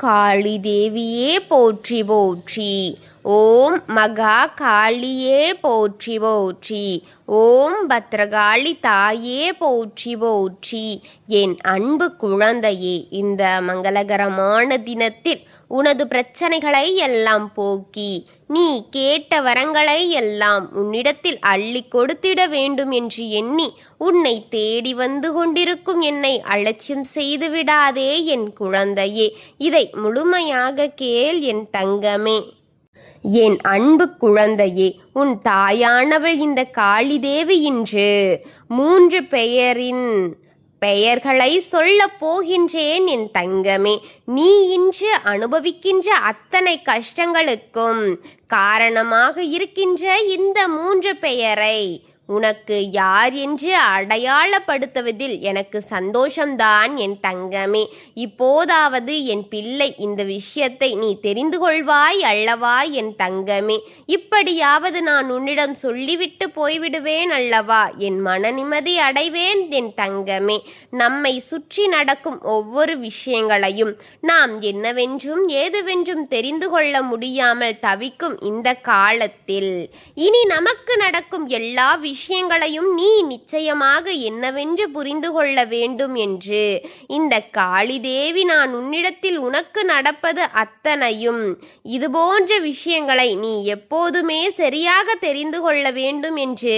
காளி தேவியே போற்றி போற்றி. ஓம் மகா காளியே போற்றி போற்றி. ஓம் பத்ரகாளி தாயே போற்றி போற்றி. என் அன்பு குழந்தையே, இந்த மங்களகரமான தினத்தில் உனது பிரச்சனைகளை எல்லாம் போக்கி நீ கேட்ட வரங்களை எல்லாம் உன்னிடத்தில் அள்ளி கொடுத்திட வேண்டும் என்று எண்ணி உன்னை தேடி வந்து கொண்டிருக்கும் என்னை அலட்சியம் செய்து விடாதே என் குழந்தையே. இதை முழுமையாக கேள் என் தங்கமே. என் அன்பு குழந்தையே, உன் தாயானவள் இந்த காளி தேவி இன்று 3 பெயர்களை சொல்லப் போகின்றேன் என் தங்கமே. நீ இன்று அனுபவிக்கின்ற அத்தனை கஷ்டங்களுக்கும் காரணமாக இருக்கின்ற இந்த 3 பெயரை உனக்கு யார் என்று அடையாளப்படுத்துவதில் எனக்கு சந்தோஷம்தான் என் தங்கமே. இப்போதாவது என் பிள்ளை இந்த விஷயத்தை நீ தெரிந்து கொள்வாய் அல்லவா என் தங்கமே. இப்படியாவது நான் உன்னிடம் சொல்லிவிட்டு போய்விடுவேன் அல்லவா, என் மன நிம்மதி அடைவேன் என் தங்கமே. நம்மை சுற்றி நடக்கும் ஒவ்வொரு விஷயங்களையும் நாம் என்னவென்றும் ஏதுவென்றும் தெரிந்து கொள்ள முடியாமல் தவிக்கும் இந்த காலத்தில் இனி நமக்கு நடக்கும் எல்லா விஷயங்களையும் நீ நிச்சயமாக என்னவென்று புரிந்து கொள்ள வேண்டும் என்று இந்த காளி தேவி நான் உன்னிடத்தில் உனக்கு நடப்பது அத்தனையும் இதுபோன்ற விஷயங்களை நீ எப்போதுமே சரியாக தெரிந்து கொள்ள வேண்டும் என்று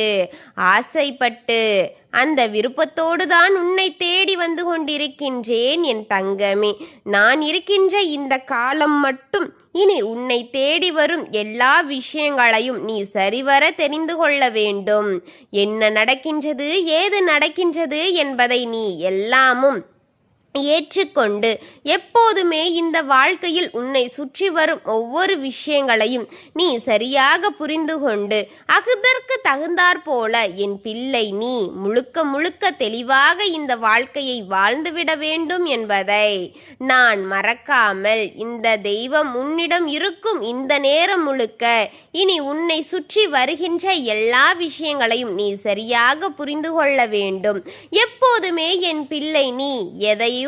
ஆசைப்பட்டு அந்த விருப்பத்தோடு தான் உன்னை தேடி வந்து கொண்டிருக்கின்றேன் என் தங்கமே. நான் இருக்கின்ற இந்த காலம் மட்டும் இனி உன்னை தேடி வரும் எல்லா விஷயங்களையும் நீ சரிவர தெரிந்து கொள்ள வேண்டும். என்ன நடக்கின்றது, ஏது நடக்கின்றது என்பதை நீ எல்லாமும் ஏற்றுக்கொண்டு எப்போதுமே இந்த வாழ்க்கையில் உன்னை சுற்றி வரும் ஒவ்வொரு விஷயங்களையும் நீ சரியாக புரிந்து கொண்டு அதற்கு தகுந்தாற் போல என் பிள்ளை நீ முழுக்க முழுக்க தெளிவாக இந்த வாழ்க்கையை வாழ்ந்துவிட வேண்டும் என்பதை நான் மறக்காமல் இந்த தெய்வம் உன்னிடம் இருக்கும் இந்த நேரம் முழுக்க இனி உன்னை சுற்றி வருகின்ற எல்லா விஷயங்களையும் நீ சரியாக புரிந்து கொள்ள வேண்டும். எப்போதுமே என் பிள்ளை நீ எதையுமே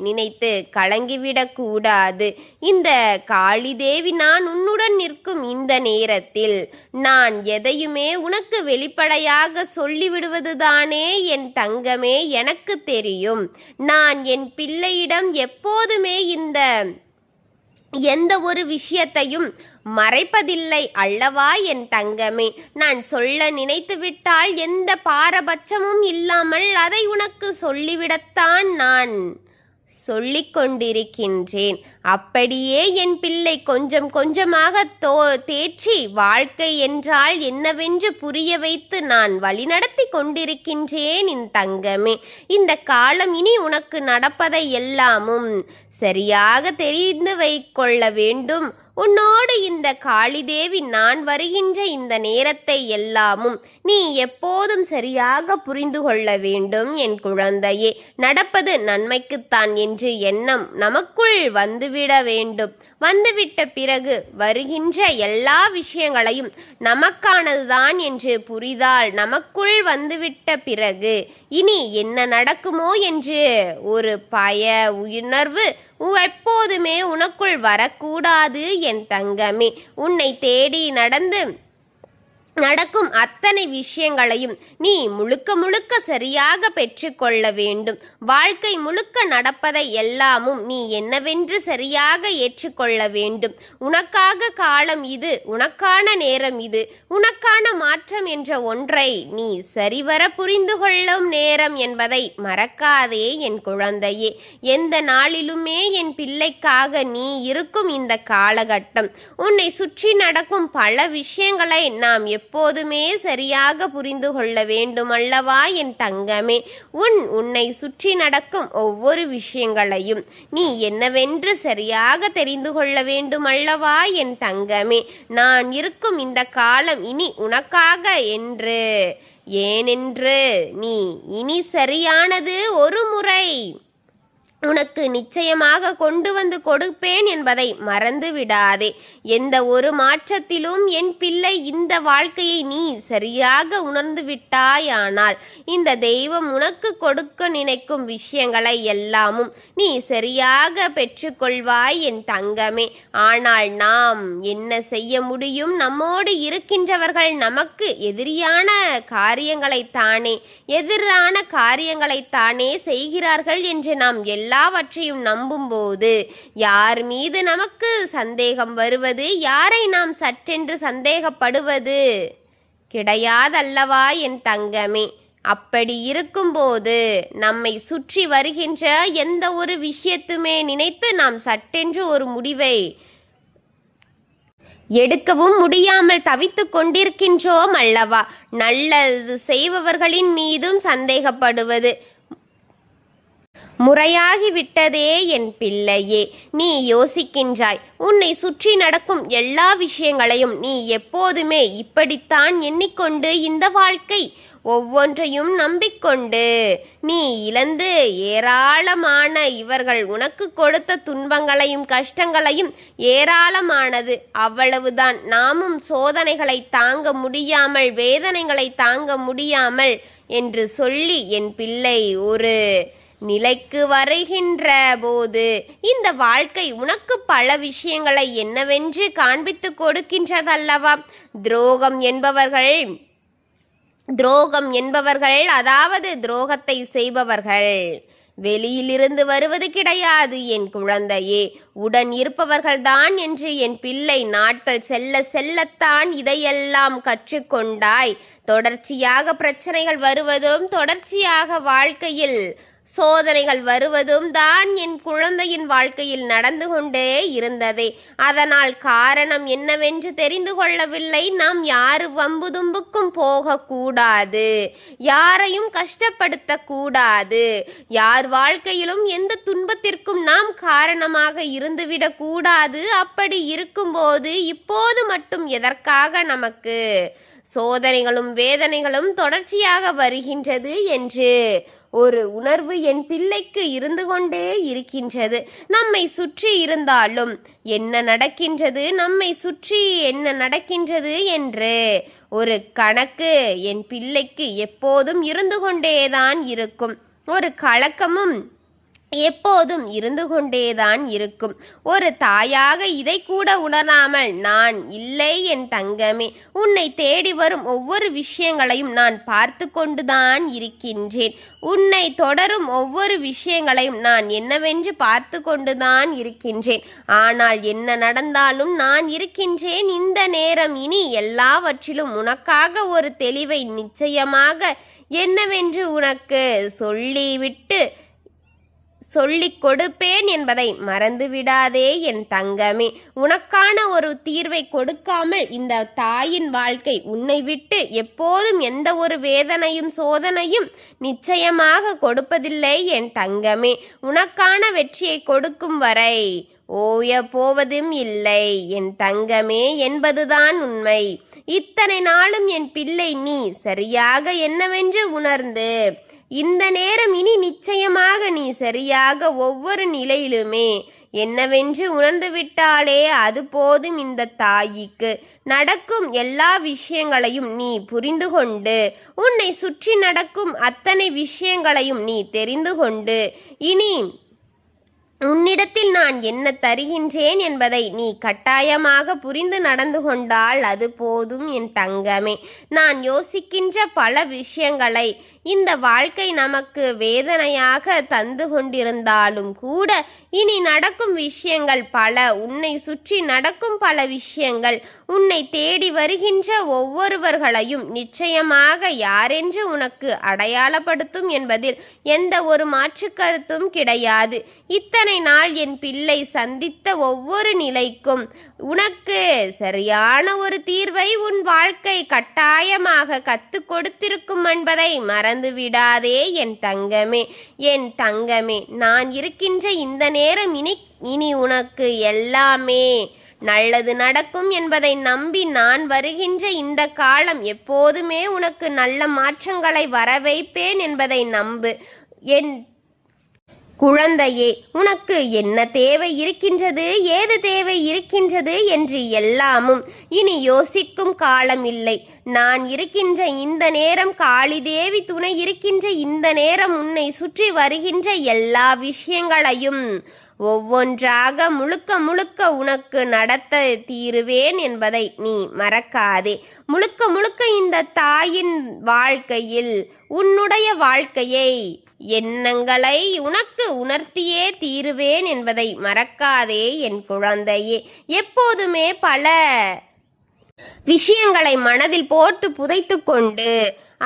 நினைத்து கலங்கிவிடக் கூடாது. இந்த காளி தேவி நான் உன்னுடன் நிற்கும் இந்த நேரத்தில் நான் எதையுமே உனக்கு வெளிப்படையாக சொல்லிவிடுவதுதானே என் தங்கமே எனக்கு தெரியும். நான் என் பிள்ளையிடம் எப்போதுமே எந்த ஒரு விஷயத்தையும் மறைப்பதில்லை அல்லவா என் தங்கமே. நான் சொல்ல நினைத்து விட்டால் எந்த பாரபட்சமும் இல்லாமல் அதை உனக்கு சொல்லிவிடத்தான் நான் சொல்லிக் கொண்டிருக்கின்றேன். அப்படியே என் பிள்ளை கொஞ்சம் கொஞ்சமாக தேற்றி வாழ்க்கை என்றால் என்னவென்று புரிய வைத்து நான் வழிநடத்தி கொண்டிருக்கின்றேன் என் தங்கமே. இந்த காலம் இனி உனக்கு நடப்பதை எல்லாமும் சரியாக தெரிந்து வைக்கொள்ள வேண்டும். உன்னோடு இந்த காளி தேவி நான் வருகின்ற இந்த நேரத்தை எல்லாமும் நீ எப்போதும் சரியாக புரிந்து கொள்ள வேண்டும் என் குழந்தையே. நடப்பது நன்மைக்குத்தான் என்று எண்ணம் நமக்குள் வந்துவிட வேண்டும். வந்துவிட்ட பிறகு வருகின்ற எல்லா விஷயங்களையும் நமக்கானதுதான் என்று புரிதால் நமக்குள் வந்துவிட்ட பிறகு இனி என்ன நடக்குமோ என்று ஒரு உணர்வு எப்போதுமே உனக்குள் வரக்கூடாது என் தங்கமே. உன்னை தேடி நடக்கும் அத்தனை விஷயங்களையும் நீ முழுக்க முழுக்க சரியாக பெற்றுக்கொள்ள வேண்டும். வாழ்க்கை முழுக்க நடப்பதை எல்லாமும் நீ என்னவென்று சரியாக ஏற்றுக்கொள்ள வேண்டும். உனக்காக காலம் இது, உனக்கான நேரம் இது, உனக்கான மாற்றம் என்ற ஒன்றை நீ சரிவர புரிந்து கொள்ளும் நேரம் என்பதை மறக்காதே என் குழந்தையே. எந்த நாளிலுமே என் பிள்ளைக்காக நீ இருக்கும் இந்த காலகட்டம் உன்னை சுற்றி நடக்கும் பல விஷயங்களை நாம் எப்போதுமே சரியாக புரிந்து கொள்ள வேண்டும் அல்லவா என் தங்கமே. உன்னை சுற்றி நடக்கும் ஒவ்வொரு விஷயங்களையும் நீ என்னவென்று சரியாக தெரிந்து கொள்ள வேண்டும் அல்லவா என் தங்கமே. நான் இருக்கும் இந்த காலம் இனி உனக்காக ஏனென்று நீ இனி சரியானது ஒரு முறை உனக்கு நிச்சயமாக கொண்டு வந்து கொடுப்பேன் என்பதை மறந்து விடாதே. எந்த ஒரு மாற்றத்திலும் என் பிள்ளை இந்த வாழ்க்கையை நீ சரியாக உணர்ந்து விட்டாயானால் இந்த தெய்வம் உனக்கு கொடுக்க நினைக்கும் விஷயங்களை எல்லாமும் நீ சரியாக பெற்றுக்கொள்வாய் என் தங்கமே. ஆனால் நாம் என்ன செய்ய முடியும்? நம்மோடு இருக்கின்றவர்கள் நமக்கு எதிரான காரியங்களைத்தானே செய்கிறார்கள் என்று நாம் எல்லாவற்றையும் நம்பும்போது யார் மீது நமக்கு சந்தேகம் வருவது? யாரை நாம் சற்றென்று சந்தேகப்படுவது கிடையாதல்லவா என் தங்கமே? அப்படி இருக்கும்போது நம்மை சுற்றி வருகின்ற எந்த ஒரு விஷயத்துமே நினைத்து நாம் சட்டென்று ஒரு முடிவை எடுக்கவும் முடியாமல் தவித்து கொண்டிருக்கின்றோம் அல்லவா? நல்லது செய்பவர்களின் மீதும் சந்தேகப்படுவது முறையாகிவிட்டதே என் பிள்ளையே. நீ யோசிக்கின்றாய், உன்னை சுற்றி நடக்கும் எல்லா விஷயங்களையும் நீ எப்போதுமே இப்படித்தான் எண்ணிக்கொண்டு இந்த வாழ்க்கை ஒவ்வொன்றையும் நம்பிக்கொண்டு நீ இழந்து ஏராளமான இவர்கள் உனக்கு கொடுத்த துன்பங்களையும் கஷ்டங்களையும் ஏராளமானது. அவ்வளவுதான். நாமும் சோதனைகளை தாங்க முடியாமல் வேதனைகளை தாங்க முடியாமல் என்று சொல்லி என் பிள்ளை ஒரு நிலைக்கு வருகின்ற போது இந்த வாழ்க்கை உனக்கு பல விஷயங்களை என்னவென்று காண்பித்து கொடுக்கின்றதல்லவா? துரோகம் என்பவர்கள் அதாவது துரோகத்தை செய்பவர்கள் வெளியிலிருந்து வருவது கிடையாது என் குழந்தையே, உடன் இருப்பவர்கள்தான் என்று என் பிள்ளை நாட்கள் செல்லத்தான் இதையெல்லாம் கற்றுக்கொண்டாய். தொடர்ச்சியாக பிரச்சனைகள் வருவதும் தொடர்ச்சியாக வாழ்க்கையில் சோதனைகள் வருவதும் தான் என் குழந்தையின் வாழ்க்கையில் நடந்து கொண்டே இருந்ததே. அதனால் காரணம் என்னவென்று தெரிந்து கொள்ளவில்லை. நாம் யாரு வம்பு தும்புக்கும் போகக்கூடாது, யாரையும் கஷ்டப்படுத்தக்கூடாது, யார் வாழ்க்கையிலும் எந்த துன்பத்திற்கும் நாம் காரணமாக இருந்துவிடக் கூடாது. அப்படி இருக்கும்போது இப்போது மட்டும் எதற்காக நமக்கு சோதனைகளும் வேதனைகளும் தொடர்ச்சியாக வருகின்றது என்று ஒரு உணர்வு என் பிள்ளைக்கு இருந்து கொண்டே இருக்கின்றது. நம்மை சுற்றி இருந்தாலும் என்ன நடக்கின்றது, நம்மை சுற்றி என்ன நடக்கின்றது என்று ஒரு கணக்கு என் பிள்ளைக்கு எப்போதும் இருந்து கொண்டேதான் இருக்கும். ஒரு கலக்கமும் எப்போதும் இருந்து கொண்டேதான் இருக்கும். ஒரு தாயாக இதை கூட உணராமல் நான் இல்லை என் தங்கமே, உன்னை தேடி வரும் ஒவ்வொரு விஷயங்களையும் நான் பார்த்து கொண்டுதான் இருக்கின்றேன். உன்னை தொடரும் ஒவ்வொரு விஷயங்களையும் நான் என்னவென்று பார்த்து கொண்டுதான் இருக்கின்றேன். ஆனால் என்ன நடந்தாலும் நான் இருக்கின்றேன். இந்த நேரம் இனி எல்லாவற்றிலும் உனக்காக ஒரு தெளிவை நிச்சயமாக என்னவென்று உனக்கு சொல்லிக் கொடுப்பேன் என்பதை மறந்துவிடாதே என் தங்கமே. உனக்கான ஒரு தீர்வை கொடுக்காமல் இந்த தாயின் வாழ்க்கை உன்னை விட்டு எப்போதும் எந்த ஒரு வேதனையும் சோதனையும் நிச்சயமாக கொடுப்பதில்லை என் தங்கமே. உனக்கான வெற்றியை கொடுக்கும் வரை ஓய போவதும் இல்லை என் தங்கமே என்பதுதான் உண்மை. இத்தனை நாளும் என் பிள்ளை நீ சரியாக என்னவென்று உணர்ந்து இந்த நேரம் இனி நிச்சயமாக நீ சரியாக ஒவ்வொரு நிலையிலுமே என்னவென்று உணர்ந்து விட்டாலே அது போதும். இந்த தாய்க்கு நடக்கும் எல்லா விஷயங்களையும் நீ புரிந்து கொண்டு உன்னை சுற்றி நடக்கும் அத்தனை விஷயங்களையும் நீ தெரிந்து கொண்டு இனி உன்னிடத்தில் நான் என்ன தருகின்றேன் என்பதை நீ கட்டாயமாக புரிந்து நடந்து கொண்டால் அது போதும் என் தங்கமே. நான் யோசிக்கின்ற பல விஷயங்களை இந்த வாழ்க்கை நமக்கு வேதனையாக தந்து கொண்டிருந்தாலும் கூட இனி நடக்கும் விஷயங்கள் பல, உன்னை சுற்றி நடக்கும் பல விஷயங்கள் உன்னை தேடி வருகின்ற ஒவ்வொருவர்களையும் நிச்சயமாக யாரென்று உனக்கு அடையாளப்படுத்தும் என்பதில் எந்த ஒரு மாற்று கருத்தும் கிடையாது. இத்தனை நாள் என் பிள்ளை சந்தித்த ஒவ்வொரு நிலைக்கும் உனக்கு சரியான ஒரு தீர்வை உன் வாழ்க்கை கட்டாயமாக கற்றுக் கொடுத்திருக்கும் என்பதை மறந்து விடாதே என் தங்கமே. என் தங்கமே, நான் இருக்கின்ற இந்த நேரம் இனி உனக்கு எல்லாமே நல்லது நடக்கும் என்பதை நம்பி நான் வருகின்ற இந்த காலம் எப்போதுமே உனக்கு நல்ல மாற்றங்களை வரவைப்பேன் என்பதை நம்பு. குழந்தையே, உனக்கு என்ன தேவை இருக்கின்றது, ஏது தேவை இருக்கின்றது என்று எல்லாமும் இனி யோசிக்கும் காலம் இல்லை. நான் இருக்கின்ற இந்த நேரம், காளி தேவி துணை இருக்கின்ற இந்த நேரம், உன்னை சுற்றி வருகின்ற எல்லா விஷயங்களையும் ஒவ்வொன்றாக முழுக்க முழுக்க உனக்கு நடத்த தீருவேன் என்பதை நீ மறக்காதே. முழுக்க முழுக்க இந்த தாயின் வாழ்க்கையில் உன்னுடைய வாழ்க்கையை, எண்ணங்களை உனக்கு உணர்த்தியே தீருவேன் என்பதை மறக்காதே என் குழந்தையே. எப்போதுமே பல விஷயங்களை மனதில் போட்டு புதைத்து கொண்டு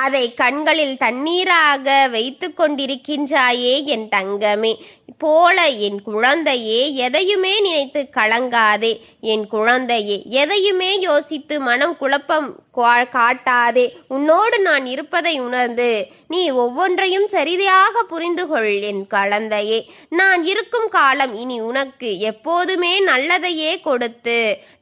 அதை கண்களில் தண்ணீராக வைத்து கொண்டிருக்கின்றாயே என் தங்கமே போல என் குழந்தையே, எதையுமே நினைத்து கலங்காதே என் குழந்தையே. எதையுமே யோசித்து மனம் குழப்பம் காட்டாதே. உன்னோடு நான் இருப்பதை உணர்ந்து நீ ஒவ்வொன்றையும் சரியாக புரிந்து கொள் என் குழந்தையே. நான் இருக்கும் காலம் இனி உனக்கு எப்போதுமே நல்லதையே கொடுத்து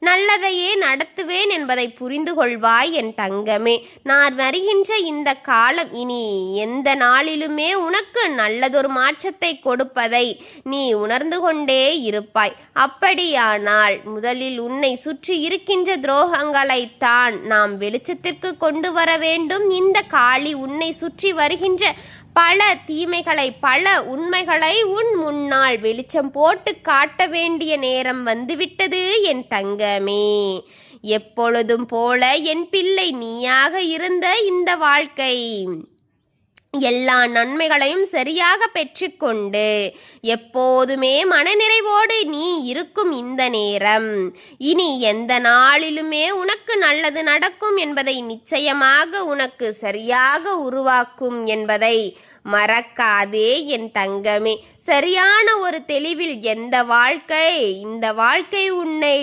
நல்லதையே நடத்துவேன் என்பதை புரிந்து கொள்வாய் என் தங்கமே. நான் வருகின்ற இந்த காலம் இனி எந்த நாளிலுமே உனக்கு நல்லதொரு மாற்றத்தை கொடுப்பதை நீ உணர்ந்து கொண்டே இருப்பாய். அப்படியானால் முதலில் உன்னை சுற்றி இருக்கின்ற துரோகங்களைத்தான் நாம் வெளிச்சத்திற்கு கொண்டு வர வேண்டும். இந்த காளி உன்னை சுற்றி வருகின்ற பல தீமைகளை, பல உண்மைகளை உன் முன்னால் வெளிச்சம் போட்டு காட்ட வேண்டிய நேரம் வந்துவிட்டது என் தங்கமே. எப்பொழுதும் போல என் பிள்ளை நீயாக இருந்த இந்த வாழ்க்கை எல்லா நன்மைகளையும் சரியாக பெற்றுக்கொண்டு எப்போதுமே மனநிறைவோடு நீ இருக்கும் இந்த நேரம் இனி எந்த நாளிலுமே உனக்கு நல்லது நடக்கும் என்பதை நிச்சயமாக உனக்கு சரியாக உருவாக்கும் என்பதை மறக்காதே என் தங்கமே. சரியான ஒரு தெளிவில் இந்த வாழ்க்கை உன்னை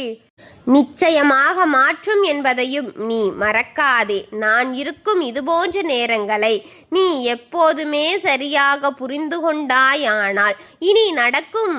நிச்சயமாக மாற்றும் என்பதையும் நீ மறக்காதே. நான் இருக்கும் இதுபோன்ற நேரங்களை நீ எப்போதுமே சரியாக புரிந்து கொண்டாயானால் இனி நடக்கும்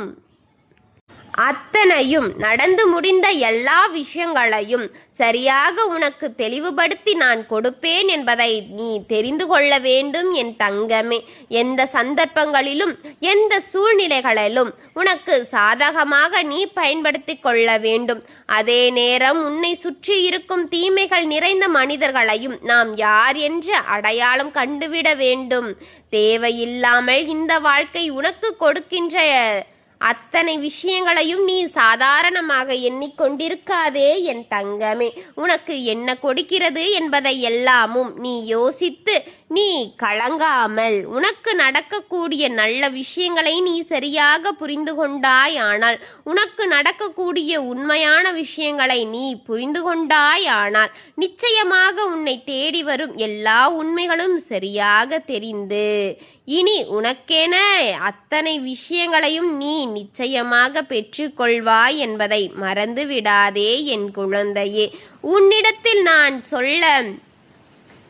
அத்தனையும், நடந்து முடிந்த எல்லா விஷயங்களையும் சரியாக உனக்கு தெளிவுபடுத்தி நான் கொடுப்பேன் என்பதை நீ தெரிந்து கொள்ள வேண்டும் என் தங்கமே. எந்த சந்தர்ப்பங்களிலும் எந்த சூழ்நிலைகளிலும் உனக்கு சாதகமாக நீ பயன்படுத்தி கொள்ள வேண்டும். அதே நேரம் உன்னை சுற்றி இருக்கும் தீமைகள் நிறைந்த மனிதர்களையும் நாம் யார் என்று அடையாளம் கண்டுவிட வேண்டும். தேவையில்லாமல் இந்த வாழ்க்கை உனக்கு கொடுக்கின்ற அத்தனை விஷயங்களையும் நீ சாதாரணமாக எண்ணிக்கொண்டிருக்காதே என் தங்கமே. உனக்கு என்ன கொடுக்கிறது என்பதை எல்லாமும் நீ யோசித்து நீ கலங்காமல் உனக்கு நடக்கக்கூடிய நல்ல விஷயங்களை நீ சரியாக புரிந்து கொண்டாயானால், உனக்கு நடக்கக்கூடிய உண்மையான விஷயங்களை நீ புரிந்து கொண்டாயானால் நிச்சயமாக உன்னை தேடி வரும் எல்லா உண்மைகளும் சரியாக தெரிந்து இனி உனக்கென அத்தனை விஷயங்களையும் நீ நிச்சயமாக பெற்றுக்கொள்வாய் என்பதை மறந்து விடாதே என் குழந்தையே. உன்னிடத்தில் நான் சொல்ல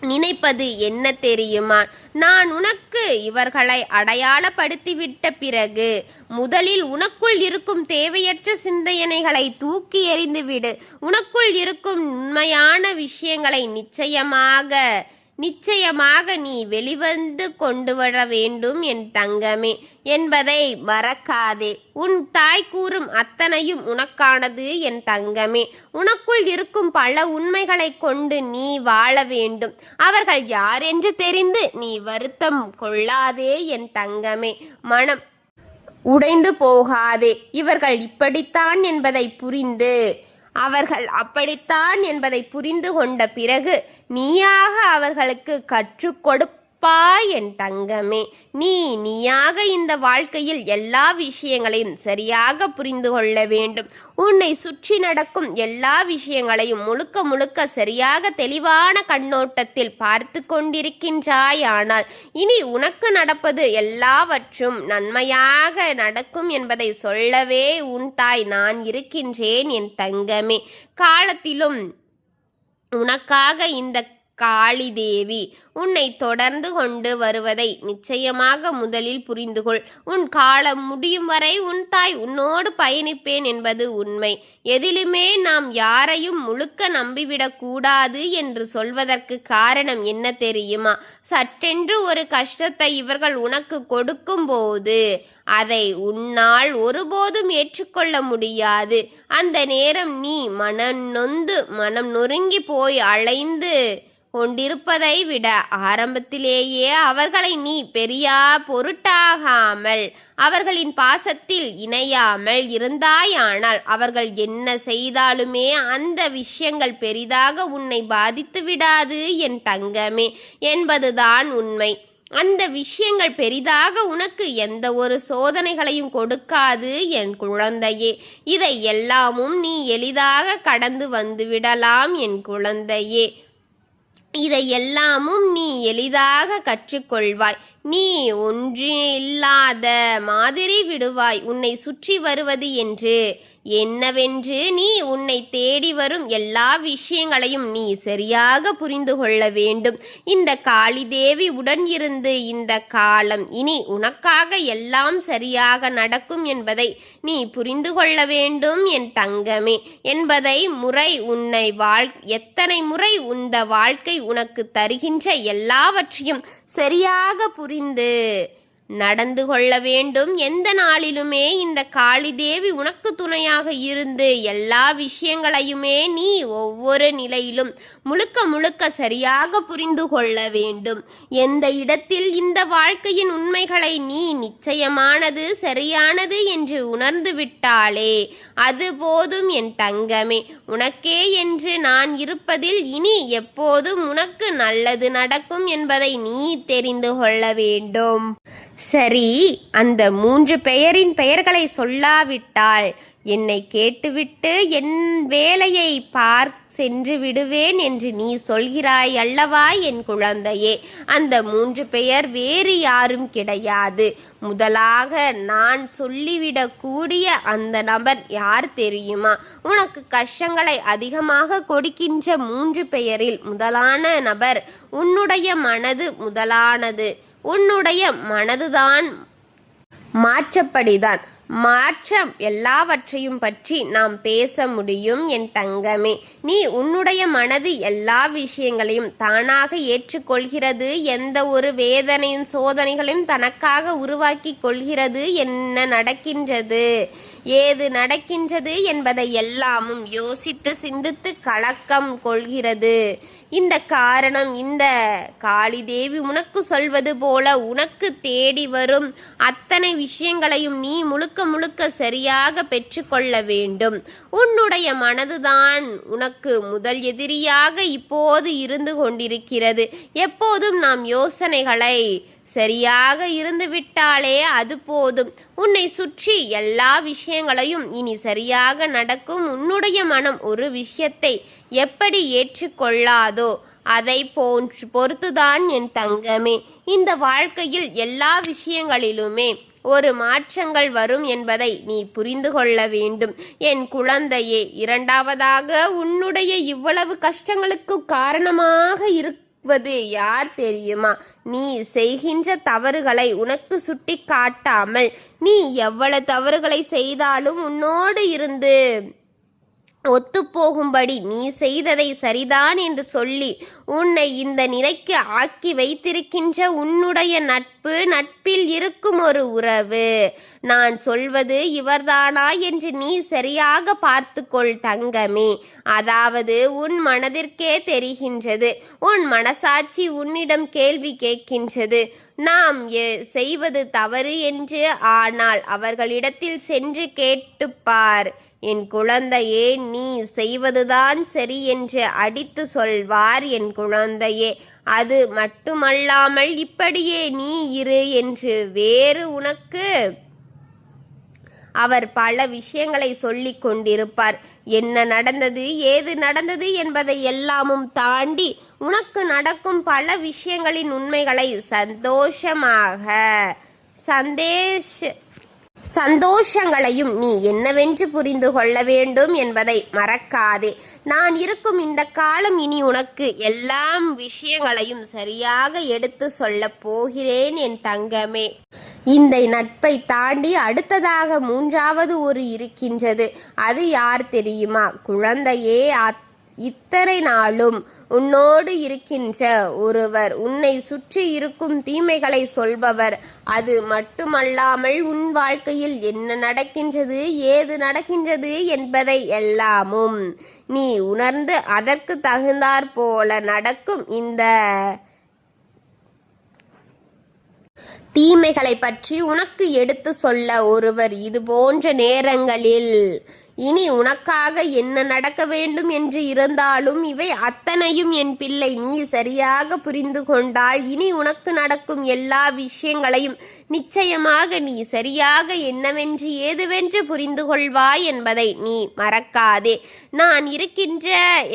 நினைப்பது என்ன தெரியுமா? நான் உனக்கு இவர்களை அடையாளப்படுத்திவிட்ட பிறகு முதலில் உனக்குள் இருக்கும் தேவையற்ற சிந்தனைகளை தூக்கி எறிந்துவிடு. உனக்குள் இருக்கும் உண்மையான விஷயங்களை நிச்சயமாக நீ வெளிவந்து கொண்டு வர வேண்டும் என் தங்கமே என்பதை மறக்காதே. உன் தாய் கூறும் அத்தனையும் உனக்கானது என் தங்கமே. உனக்குள் இருக்கும் பல உண்மைகளை கொண்டு நீ வாழ வேண்டும். அவர்கள் யார் என்று தெரிந்து நீ வருத்தம் கொள்ளாதே என் தங்கமே. மனம் உடைந்து போகாதே. இவர்கள் இப்படித்தான் என்பதை புரிந்து அவர்கள் அப்படித்தான் என்பதை புரிந்து கொண்ட பிறகு நீயாக அவர்களுக்கு கற்றுக் கொடுப்பாய் என் தங்கமே. நீயாக இந்த வாழ்க்கையில் எல்லா விஷயங்களையும் சரியாக புரிந்து கொள்ள வேண்டும். உன்னை சுற்றி நடக்கும் எல்லா விஷயங்களையும் முழுக்க முழுக்க சரியாக தெளிவான கண்ணோட்டத்தில் பார்த்து கொண்டிருக்கின்றாயானால் இனி உனக்கு நடப்பது எல்லாவற்றும் நன்மையாக நடக்கும் என்பதை சொல்லவே உன் தாய் நான் இருக்கின்றேன் என் தங்கமே. காலத்திலும் உனக்காக இந்த காளி தேவி உன்னை தொடர்ந்து கொண்டு வருவதை நிச்சயமாக முதலில் புரிந்துகொள். உன் காலம் முடியும் வரை உன் தாய் உன்னோடு பயணிப்பேன் என்பது உண்மை. எதிலுமே நாம் யாரையும் முழுக்க நம்பிவிடக் கூடாது என்று சொல்வதற்கு காரணம் என்ன தெரியுமா? சற்றென்று ஒரு கஷ்டத்தை இவர்கள் உனக்கு கொடுக்கும் போது அதை உன்னால் ஒருபோதும் ஏற்றுக்கொள்ள முடியாது. அந்த நேரம் நீ மனம் நொறுங்கி போய் அலைந்து கொண்டிருப்பதை விட ஆரம்பத்திலேயே அவர்களை நீ பொருட்டாகாமல் அவர்களின் பாசத்தில் இணையாமல் இருந்தாயானால் அவர்கள் என்ன செய்தாலுமே அந்த விஷயங்கள் பெரிதாக உன்னை பாதித்து விடாது என் தங்கமே என்பதுதான் உண்மை. அந்த விஷயங்கள் பெரிதாக உனக்கு எந்த ஒரு சோதனைகளையும் கொடுக்காது என் குழந்தையே. இதை எல்லாமும் நீ எளிதாக கடந்து வந்துவிடலாம் என் குழந்தையே. இதை எல்லாமும் நீ எளிதாக கற்றுக்கொள்வாய். நீ ஒன்றில்லாத மாதிரி விடுவாய். உன்னை சுற்றி வருவது என்னவென்று நீ உன்னை தேடி வரும் எல்லா விஷயங்களையும் நீ சரியாக புரிந்து கொள்ள வேண்டும். இந்த காளி தேவி உடன் இருந்து இந்த காலம் இனி உனக்காக எல்லாம் சரியாக நடக்கும் என்பதை நீ புரிந்து கொள்ள வேண்டும் என் தங்கமே என்பதை எத்தனை முறை இந்த வாழ்க்கை உனக்கு தருகின்ற எல்லாவற்றையும் சரியாக புரிந்து நடந்து கொள்ள வேண்டும். எந்த நாளிலுமே இந்த காளி தேவி உனக்கு துணையாக இருந்து எல்லா விஷயங்களையுமே நீ ஒவ்வொரு நிலையிலும் முழுக்க சரியாக புரிந்து கொள்ள வேண்டும். எந்த இடத்தில் இந்த வாழ்க்கையின் உண்மைகளை நீ நிச்சயமானது சரியானது என்று உணர்ந்து விட்டாலே அது போதும் என் தங்கமே. உனக்கே என்று நான் இருப்பதில் இனி எப்போதும் உனக்கு நல்லது நடக்கும் என்பதை நீ தெரிந்து கொள்ள வேண்டும். சரி, அந்த 3 பெயரின் பெயர்களை சொல்லாவிட்டால் என்னை கேட்டுவிட்டு என் வேலையை சென்று விடுவேன் என்று நீ சொல்கிறாய் அல்லவா என் குழந்தையே. அந்த 3 பெயர் வேறு யாரும் கிடையாது. முதலாக நான் சொல்லிவிடக்கூடிய அந்த நபர் யார் தெரியுமா? உனக்கு கஷ்டங்களை அதிகமாக கொடுக்கின்ற 3 பெயரில் முதலான நபர் உன்னுடைய மனது. உன்னுடைய மனதுதான் மாற்றம் எல்லாவற்றையும் பற்றி நாம் பேச முடியும் என் தங்கமே. நீ உன்னுடைய மனது எல்லா விஷயங்களையும் தானாக ஏற்றுக்கொள்கிறது. எந்த ஒரு வேதனையும் சோதனைகளையும் தனக்காக உருவாக்கி கொள்கிறது. என்ன நடக்கின்றது ஏது நடக்கின்றது என்பதை எல்லாமும் யோசித்து சிந்தித்து கலக்கம் கொள்கிறது. இந்த காரணம் இந்த காளி தேவி உனக்கு சொல்வது போல உனக்கு தேடி வரும் அத்தனை விஷயங்களையும் நீ முழுக்க சரியாக பெற்றுக்கொள்ள வேண்டும். உன்னுடைய மனதுதான் உனக்கு முதல் எதிரியாக இப்போது இருந்து கொண்டிருக்கிறது. எப்போதும் நாம் யோசனைகளை சரியாக இருந்து விட்டாலே அது போதும். உன்னை சுற்றி எல்லா விஷயங்களையும் இனி சரியாக நடக்கும். உன்னுடைய மனம் ஒரு விஷயத்தை எப்படி ஏற்றுக்கொள்ளாதோ அதை பொறுத்துதான் என் தங்கமே இந்த வாழ்க்கையில் எல்லா விஷயங்களிலுமே ஒரு மாற்றங்கள் வரும் என்பதை நீ புரிந்து கொள்ள வேண்டும் என் குழந்தையே. இரண்டாவதாக, உன்னுடைய இவ்வளவு கஷ்டங்களுக்கு காரணமாக இருப்பது யார் தெரியுமா? நீ செய்கின்ற தவறுகளை உனக்கு சுட்டி காட்டாமல் நீ எவ்வளவு தவறுகளை செய்தாலும் உன்னோடு இருந்து ஒத்துப்போகும்படி நீ செய்ததை சரிதான் என்று சொல்லி உன்னை இந்த நிலைக்கு ஆக்கி வைத்திருக்கின்ற உன்னுடைய நட்பில் இருக்கும் ஒரு உறவு. நான் சொல்வது இவர்தானா என்று நீ சரியாக பார்த்துக்கொள் தங்கமே. அதாவது உன் மனதிற்கே தெரிகின்றது. உன் மனசாட்சி உன்னிடம் கேள்வி கேட்கின்றது. நாம் செய்வது தவறு என்று. ஆனால் அவர்களிடத்தில் சென்று கேட்டுப்பார் என் குழந்தையே, நீ செய்வதுதான் சரி என்று அடித்து சொல்வார் என் குழந்தையே. அது மட்டுமல்லாமல் இப்படியே நீ இரு என்று வேறு உனக்கு அவர் பல விஷயங்களை சொல்லிக் கொண்டிருப்பார். என்ன நடந்தது ஏது நடந்தது என்பதை எல்லாமும் தாண்டி உனக்கு நடக்கும் பல விஷயங்களின் உண்மைகளை சந்தோஷங்களையும் நீ என்னவென்று புரிந்து கொள்ள வேண்டும் என்பதை மறக்காதே. நான் இருக்கும் இந்த காலம் இனி உனக்கு எல்லா விஷயங்களையும் சரியாக எடுத்து சொல்ல போகிறேன் என் தங்கமே. இந்த நட்பை தாண்டி அடுத்ததாக மூன்றாவது ஒரு இருக்கின்றது. அது யார் தெரியுமா? குழந்தையே, இத்தனை நாளும் உன்னோடு இருக்கின்ற ஒருவர், உன்னை சுற்றி இருக்கும் தீமைகளை சொல்பவர். அது மட்டுமல்லாமல் உன் வாழ்க்கையில் என்ன நடக்கின்றது, ஏது நடக்கின்றது என்பதை எல்லாமும் நீ உணர்ந்து அதற்கு தகுந்தாற் போல நடக்கும் இந்த தீமைகளை பற்றி உனக்கு எடுத்து சொல்ல ஒருவர். இது போன்ற நேரங்களில் இனி உனக்காக என்ன நடக்க வேண்டும் என்று இருந்தாலும் இவை அத்தனையும் என் பிள்ளை நீ சரியாக புரிந்து கொண்டால் இனி உனக்கு நடக்கும் எல்லா விஷயங்களையும் நிச்சயமாக நீ சரியாக என்னவென்று ஏதுவென்று புரிந்து கொள்வாய் என்பதை நீ மறக்காதே. நான் இருக்கின்ற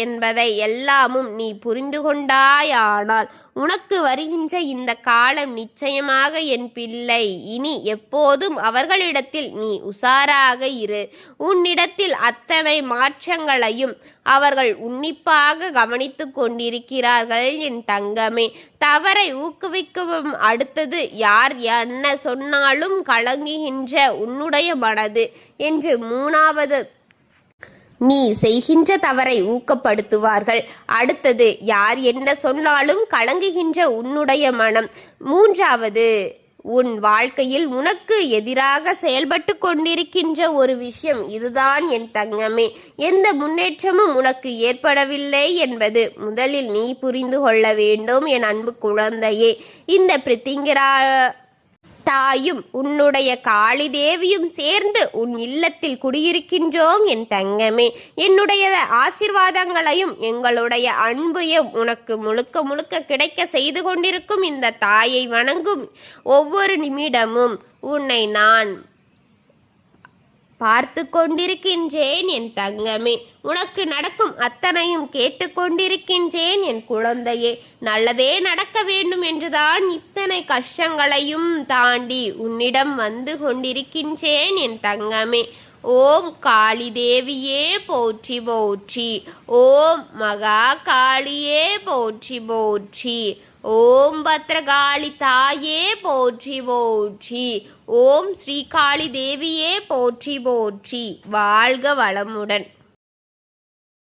என்பதை எல்லாமும் நீ புரிந்து கொண்டாயானால் உனக்கு வருகின்ற இந்த காலம் நிச்சயமாக என் பிள்ளை இனி எப்போதும் அவர்களிடத்தில் நீ உசாராக இரு. உன்னிடத்தில் அத்தனை மாற்றங்களையும் அவர்கள் உன்னிப்பாக கவனித்து கொண்டிருக்கிறார்கள் என் தங்கமே. தவறை ஊக்குவிக்கவும் அடுத்தது யார் என்ன சொன்னாலும் கலங்குகின்ற உன்னுடைய மனது என்று மூணாவது நீ செய்கின்ற தவறை ஊக்கப்படுத்துவார்கள். அடுத்தது யார் என்ன சொன்னாலும் கலங்குகின்ற உன்னுடைய மனம். மூன்றாவது உன் வாழ்க்கையில் உனக்கு எதிராக செயல்பட்டு கொண்டிருக்கின்ற ஒரு விஷயம். இதுதான் என் தங்கமே, எந்த முன்னேற்றமும் உனக்கு ஏற்படவில்லை என்பது முதலில் நீ புரிந்து கொள்ள வேண்டும் என் அன்பு குழந்தையே. இந்த பிரித்திங்கிரா தாயும் உன்னுடைய காளி தேவியும் சேர்ந்து உன் இல்லத்தில் குடியிருக்கின்றோம் என் தங்கமே. என்னுடைய ஆசீர்வாதங்களையும் எங்களுடைய அன்பையும் உனக்கு முழுக்க முழுக்க கிடைக்க செய்து கொண்டிருக்கும் இந்த தாயை வணங்கும் ஒவ்வொரு நிமிடமும் உன்னை நான் பார்த்து கொண்டிருக்கின்றேன் என் தங்கமே. உனக்கு நடக்கும் அத்தனையும் கேட்டுக்கொண்டிருக்கின்றேன் என் குழந்தையே. நல்லதே நடக்க வேண்டும் என்றுதான் இத்தனை கஷ்டங்களையும் தாண்டி உன்னிடம் வந்து கொண்டிருக்கின்றேன் என் தங்கமே. ஓம் காளி தேவியே போற்றி போற்றி. ஓம் மகா காளியே போற்றி போற்றி. ஓம் பத்ரகாளி தாயே போற்றி போற்றி. ஓம் ஸ்ரீகாளி தேவியே போற்றி போற்றி. வாழ்க வளமுடன்.